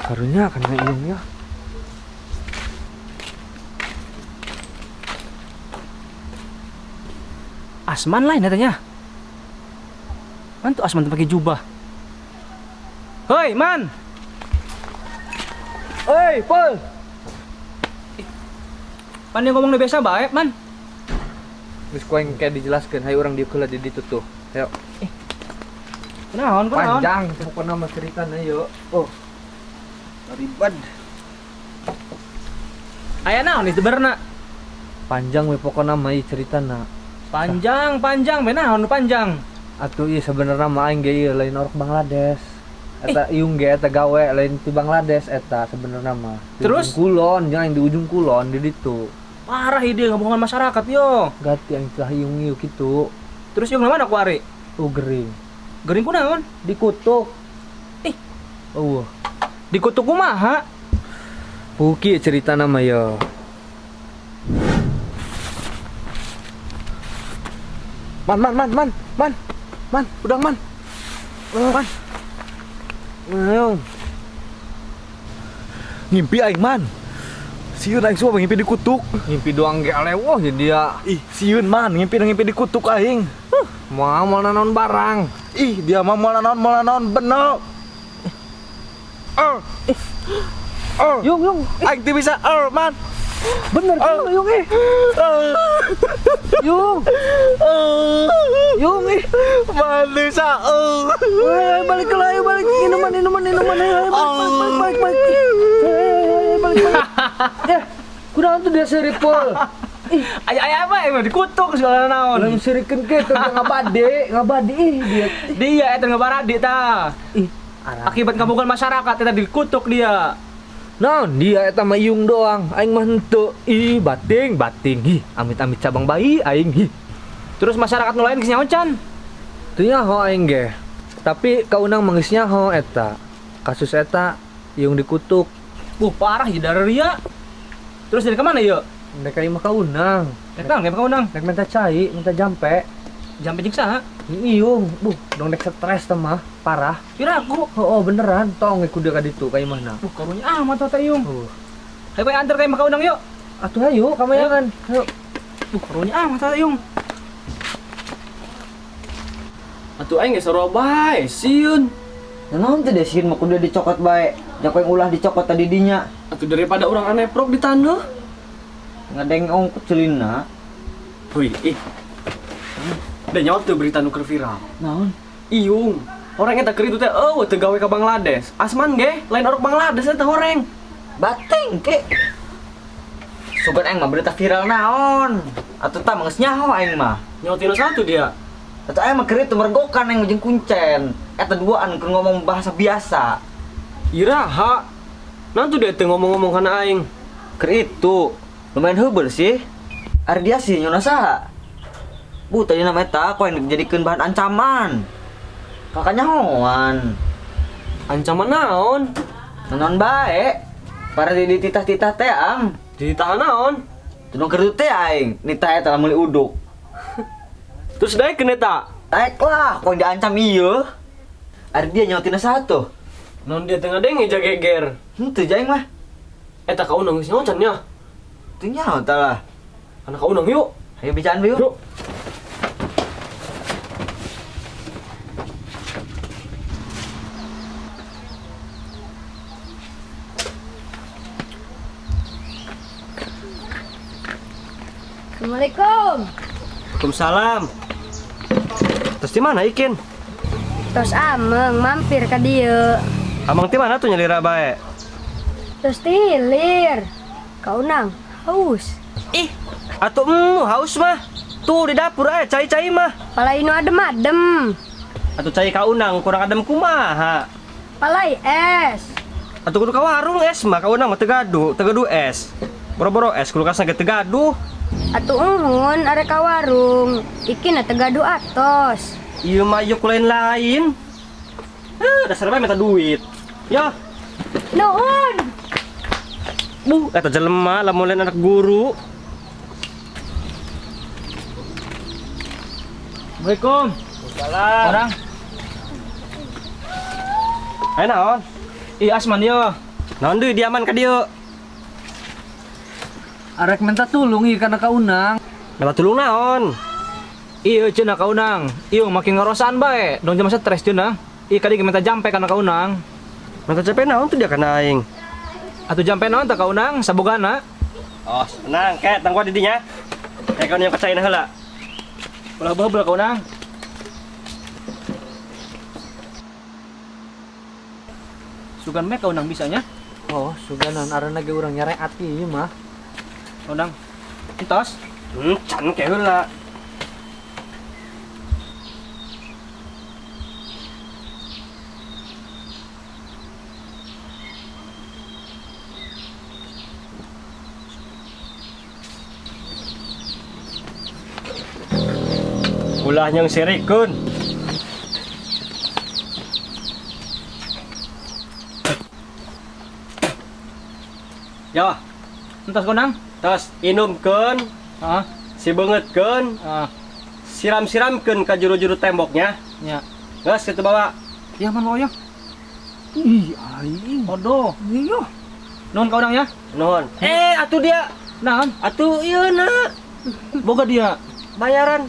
karunya karena iungnya. Asman lain katanya. Man tuh Asman tuh pakai jubah. Hoi, Man. Hei, Pol. Man yang ngomongnya biasa baik, Man. Wis koeng kayak dijelaskan, hai orang dia kula di ditu tuh. Ayo. Kenaon. Panjang pokoknya nama cerita na yuk. Oh. Ribet. Aya naon itu benerna? Panjang we pokoknya nama cerita na. Panjang, benaon panjang. Atuh ieu sebenarnya mah aing ge ieu lain orang Bangladesh. Eta iung ge eta gawe lain ti Bangladesh eta sebenarnya mah. Terus kulon, jangan di ujung kulon di ditu. Parah ide ngomongin masyarakat yo. Gati yang tah iung ieu kitu. Terus yung mana kuari? Gering. Gering kunaon? Dikutuk. Dikutuk kumaha? Puki cerita nama yo. Man, udang man. Man. Ayo. Ngimpi aing man. Sieun aing semua ngimpi dikutuk. Ngimpi doang ge alewoh jadi dia. Ih, sieun man, ngimpi dikutuk aing. Mau nanon barang. Ih, dia mah moal naon bener. Yung. Aing teu bisa man. Bener yung Yung Malu sa Ayo balik minuman balik. Ya, kunaon tuh dia seripol. Aya apa emang dikutuk segala naon. Lain serikeun ke teu ngabade dia. Dia eta ngabaradi ta. Akibat kampungan masyarakat eta dikutuk dia. Naon dia eta mah iung doang, aing mah henteu. Ih, bating. Ih, amit-amit cabang bayi aing. Ih. Terus masyarakat nu lain geus nyaon can? Teu nyaho aing ge. Tapi kaunang mah geus nyaho eta. Kasus eta iung dikutuk. Parah ya dareria. Terus dari kemana yuk? Mereka imah kaunang. Eta nggak kaunang. Nek minta cai, minta jampe. Jampe jeung saha? Iung, dong dek stres teh mah, parah. Piraku. Oh, beneran, tong nge kudu ka ditu ka imahna. Karunya amat teh iung. Hayu bae antar ka imah kaunang yuk. Atuh hayu, kamayangan. Hayu. Karunya amat teh iung. Atuh aing geus bae, sieun. Naon teh sieun mah kudu dicokot bae. Jakoy ulah dicokot tadi dinya. Atuh daripada urang aneprok di taneuh. Ngadeng ongkut celina. Wih, da nyawa tuh berita nu keur viral. Naon? Iung. Orang eta keur itu teh teu gawe ka Bangladesh. Asman ge, lain orang Bangladesh eta horeng. Bateng ke. Sobat aing mah berita viral naon? Atuh tah geus nyaho aing mah. Nyawa tina satu dia. Atuh aing mah keur itu mergokan aing jeung kuncen. Eta duaan keur ngomong bahasa biasa. Iraha. Nanti dia teh ngomong-ngomong kana aing. Keur itu lumayan heubeul sih. Ari dia sih nyona saha? Tadi nama eta kok yang dijadikeun bahan ancaman. Kakaknya hoan. Ancaman naon? Naon bae. Para di titah-titah teh am. Dititah naon? Tudung keur teh aing, nitah eta lamun uduk. Terus daekeun eta? Daek lah, kok diancam ieu. Ari dia nyawatina satu. Naon dia tengah denge jageger. Henteu jaing mah. Eta kaunang geus nyaho can nya? Teu nyaho tah lah. Kana kaunang yuk. Hayu bicaan yuk. Yuk. Assalamualaikum. Waalaikumsalam. Terus di mana Ikin? Terus ameng mampir ke dia. Amang di mana tuh nyelira bae? Terus tilir. Kau nang haus. Ih, atuh haus mah. Tuh di dapur cai-cai mah. Palai nu adem-adem. Atuh cai kaunang kurang adem kumaha. Palai es. Atuh kudu ka warung es mah kaunang mah teu gaduh es. Boro-boro es kulkasna ge teu gaduh. Atuh uhun are ka warung. Iki na tegaduh atos. Ieu mah yuk lain-lain. Dasar bae minta duit. Ya, Nuhun. eta jelema lamun lain anak guru. Assalamualaikum. Salam. Orang. Ayo naon? Asman yo. Naon deui diaman ka dieu? Arek minta tulung ieu kana kaunang. Minta tulung naon? Iya cenah kaunang. Ieu makin ngerosaan bae. Dong jam stres cenah. Kadi minta jampe kana kaunang. Minta capek naon tuh dia kana aing? Atuh jampe naon teh kaunang sabogana. Oh, tenang, tangguh di dinya. Kayak kau yang kecain heula. Ulah beubel kaunang. Sugan me kaunang bisanya. Oh, suganan arana ge urang nyare ati ieu mah. Kaunang. Entos. Can kayak heula. Ulah yang sirikun. Ya. Entos kaunang. Tos inumkeun, Heeh. sibeungeutkeun, Ah, siram-siramkeun ka juru-juru temboknya. nya. Geus kitu bawa. Ya man loyang. Ih, aing. Odo. Iya. Nuhun kaunang ya. Nuhun. Atuh dia. Naon? Atuh ieu na. Boga dia. Bayaran.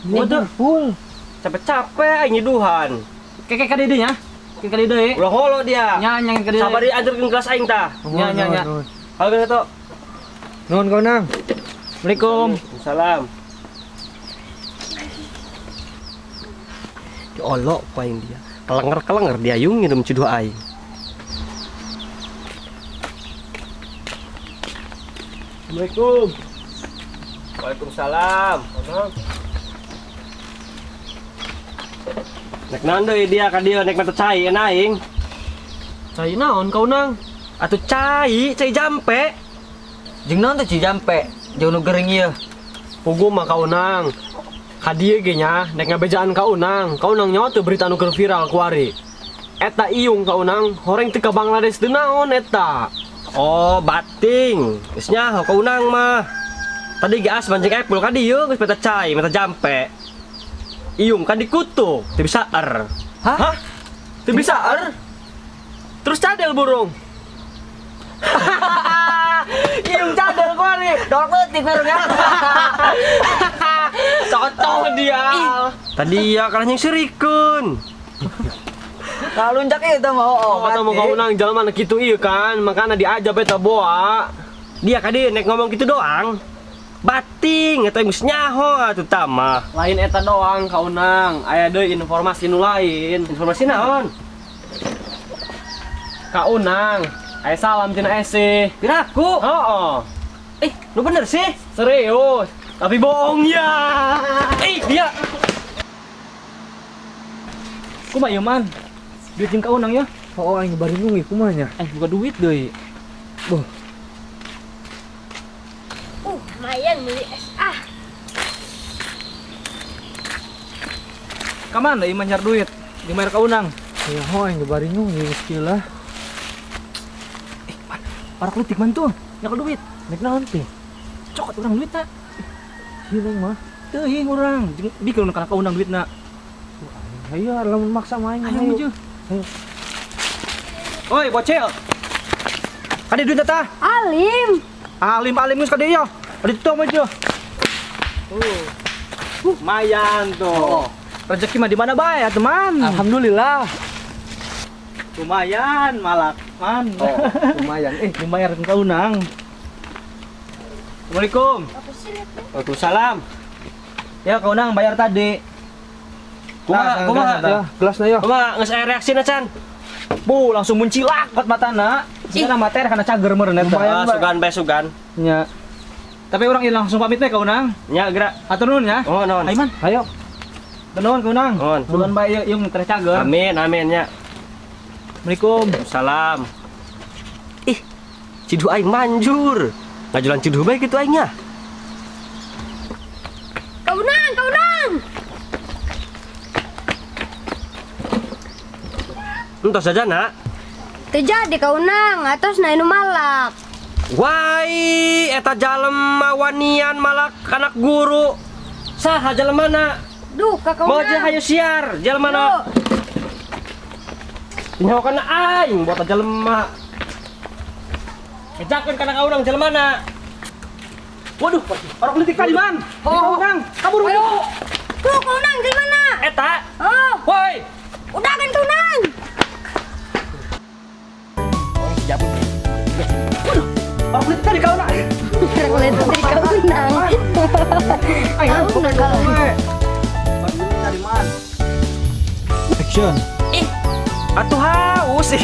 Waduh, full. Capek-capek aing nyiduhan. Keke kadi deui nya. Keke kadi deui. Ulah holo dia. Nya nya kadi. Sabar dianjurkeun kelas aing tah. Nya, nya, nya. Halo gitu. Nuhun kaunang. Assalamualaikum. Salam. Diolok ku aing dia. Kelenger-kelenger dia yung nginum ciduh aing. Assalamualaikum. Waalaikumsalam. Nek naon deui dia ka dieu nek mata cai aing. Cai naon kaunang? Atuh cai jampe. Jeung naon teh Cijampe? Jeung nu geuring ieu. Pugu mah kaunang. Ka dieu ge nya nek ngabejaan kaunang nyawa teu berita anu keur viral kuari. Eta iung kaunang horeng teu ka Bangladesh teu naon eta. Oh, bating. Geus nyaho kaunang mah. Tadi ge Asman jeung Epul ka dieu geus mata cai, mata jampe. Iung kan dikutuk, teu bisa Hah? Teu bisa Terus cadel burung. Iung cadel gua nih. Dorok leutik barengnya. Cocok dia. Tadi ya kalah yang sirikeun. Kalunjak ieu teh mah Oh, kata mau kaunang jalma na kitu ieu kan, makana diajab eta boa. Dia ka dieu nek ngomong kitu doang. Bating eta geus nyaho atuh tama. Lain eta doang kaunang. Aya deui informasi nu lain. Informasi naon? Kaunang. Aya salam cenah ese. Piraku? Heeh. Lu bener sih? Serius. Tapi bohong ya. Dia. Kumaha ieu man? Duit jeung kaunang ya. Oh, aing bari nungi kumaha nya? Buka duit deui. Lumayan beli es. Ka mana ieu mancar duit? Di mayar kaunang. Ya ho aing bari nungi istilah. Parak leutik man tuh. Nyakel duit. Nek naon teh? Cokot urang duit na. Hilang mah. Teuing urang. Jeung bikeun kana kaunang duitna. Ayo lamun maksa main. Ayo maju. Ayo. Oi, bocil. Kadi duit tah. Alim. Alim geus kadi ya. Adi tuh maju. Lumayan tuh. Rezeki mah di mana bae, ya, teman. Alhamdulillah. Lumayan, malak man. Lumayan. Dibayar ke kaunang. Assalamualaikum. Waalaikumsalam. Ya kaunang bayar tadi. Kumaha? Ya, gelasna yo. Kumaha geus aya reaksina can? Bu, langsung muncilak kot matana. Jika mater kana cager meureun eta. Ah, sugan bae sugan. Nya. Tapi orang ini langsung pamit we kaunang. Nya geura. Atur nuhun ya. Oh, naon? Aiman, Ayo. nuhun kaunang. Nuhun. Sugan bae ieu teh cager. Amin, amin nya. Assalamualaikum. Salam. Ciduh aing manjur. Ngajulan ciduh bae kitu aing nya. Kaunang. Entos saja nak. Teu jadi kaunang, atos na anu malak. Wai, eta jalema wanian malak anak guru. Saha jalemana? Duh, ka Mau kaunang. aja hayu siar, jalemana? Nyawa kana aing buat aja lemah. Kejakan kana kaunang jelema na. Waduh, orang politik tadi man. Kaunang, kabur waduh. Tuh, kau nang di mana? Eta, Oh, woi. udah kan kau nang. Orang politik tadi kaunang. Orang boleh dari kau nang. Aing Kau nang kalau. Action. Atuh haus.